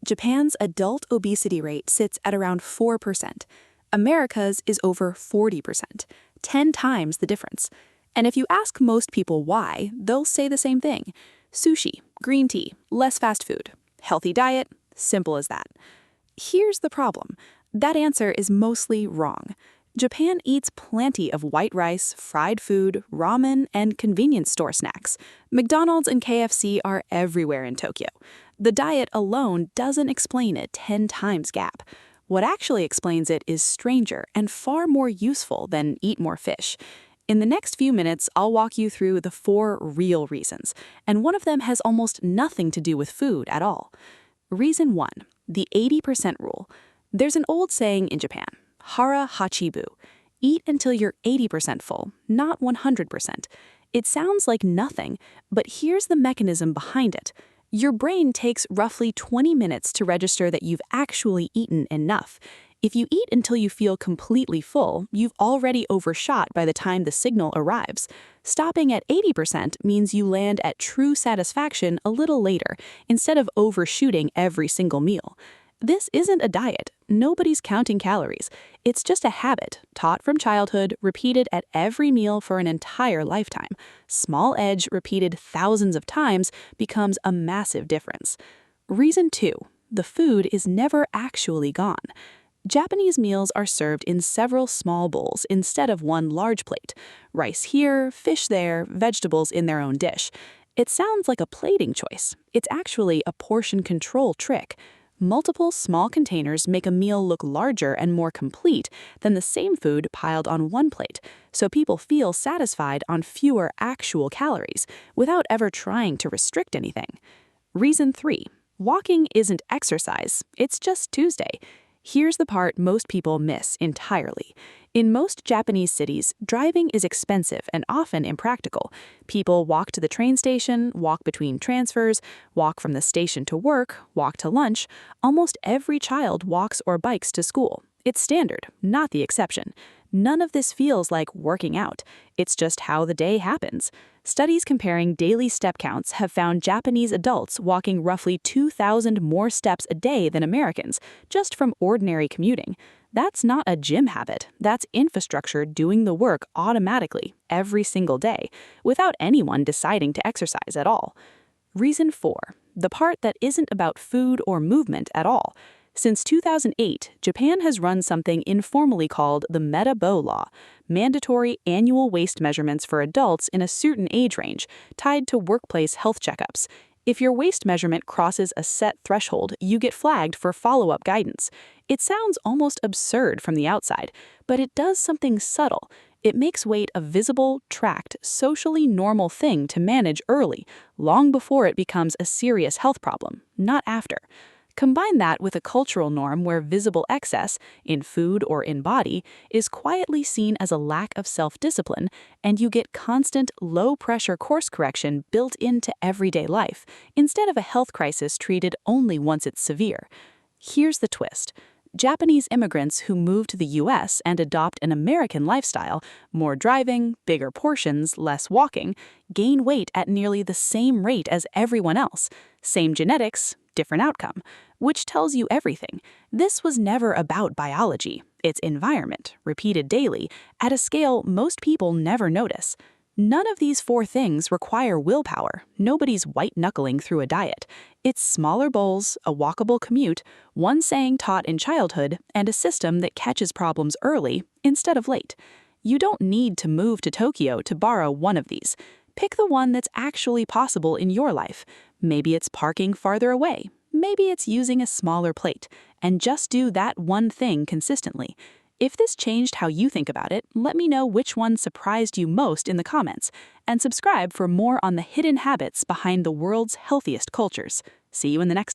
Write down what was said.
Japan's adult obesity rate sits at around 4%. America's is over 40%, 10 times the difference. And if you ask most people why, they'll say the same thing. Sushi, green tea, less fast food, healthy diet, simple as that. Here's the problem. That answer is mostly wrong. Japan eats plenty of white rice, fried food, ramen, and convenience store snacks. McDonald's and KFC are everywhere in Tokyo. The diet alone doesn't explain a 10 times gap. What actually explains it is stranger and far more useful than eat more fish. In the next few minutes, I'll walk you through the 4 real reasons, and one of them has almost nothing to do with food at all. Reason 1, the 80% rule. There's an old saying in Japan, Hara Hachi Bu, eat until you're 80% full, not 100%. It sounds like nothing, but here's the mechanism behind it. Your brain takes roughly 20 minutes to register that you've actually eaten enough. If you eat until you feel completely full, you've already overshot by the time the signal arrives. Stopping at 80% means you land at true satisfaction a little later, instead of overshooting every single meal. This isn't a diet. Nobody's counting calories. It's just a habit, taught from childhood, repeated at every meal for an entire lifetime. Small edge repeated thousands of times becomes a massive difference. Reason 2, the food is never actually gone. Japanese meals are served in several small bowls instead of one large plate. Rice here, fish there, vegetables in their own dish. It sounds like a plating choice. It's actually a portion control trick. Multiple small containers make a meal look larger and more complete than the same food piled on one plate, so people feel satisfied on fewer actual calories without ever trying to restrict anything. Reason 3, walking isn't exercise, it's just Tuesday. Here's the part most people miss entirely. In most Japanese cities, driving is expensive and often impractical. People walk to the train station, walk between transfers, walk from the station to work, walk to lunch. Almost every child walks or bikes to school. It's standard, not the exception. None of this feels like working out. It's just how the day happens. Studies comparing daily step counts have found Japanese adults walking roughly 2,000 more steps a day than Americans, just from ordinary commuting. That's not a gym habit. That's infrastructure doing the work automatically every single day, without anyone deciding to exercise at all. Reason 4, the part that isn't about food or movement at all. Since 2008, Japan has run something informally called the Meta-Bo Law, mandatory annual waist measurements for adults in a certain age range, tied to workplace health checkups. If your waist measurement crosses a set threshold, you get flagged for follow-up guidance. It sounds almost absurd from the outside, but it does something subtle. It makes weight a visible, tracked, socially normal thing to manage early, long before it becomes a serious health problem, not after. Combine that with a cultural norm where visible excess, in food or in body, is quietly seen as a lack of self-discipline, and you get constant, low-pressure course correction built into everyday life, instead of a health crisis treated only once it's severe. Here's the twist. Japanese immigrants who move to the US and adopt an American lifestyle, more driving, bigger portions, less walking, gain weight at nearly the same rate as everyone else. Same genetics, different outcome, which tells you everything. This was never about biology. It's environment, repeated daily, at a scale most people never notice. None of these 4 things require willpower. Nobody's white-knuckling through a diet. It's smaller bowls, a walkable commute, one saying taught in childhood, and a system that catches problems early instead of late. You don't need to move to Tokyo to borrow one of these. Pick the one that's actually possible in your life. Maybe it's parking farther away. Maybe it's using a smaller plate. And just do that one thing consistently. If this changed how you think about it, let me know which one surprised you most in the comments. And subscribe for more on the hidden habits behind the world's healthiest cultures. See you in the next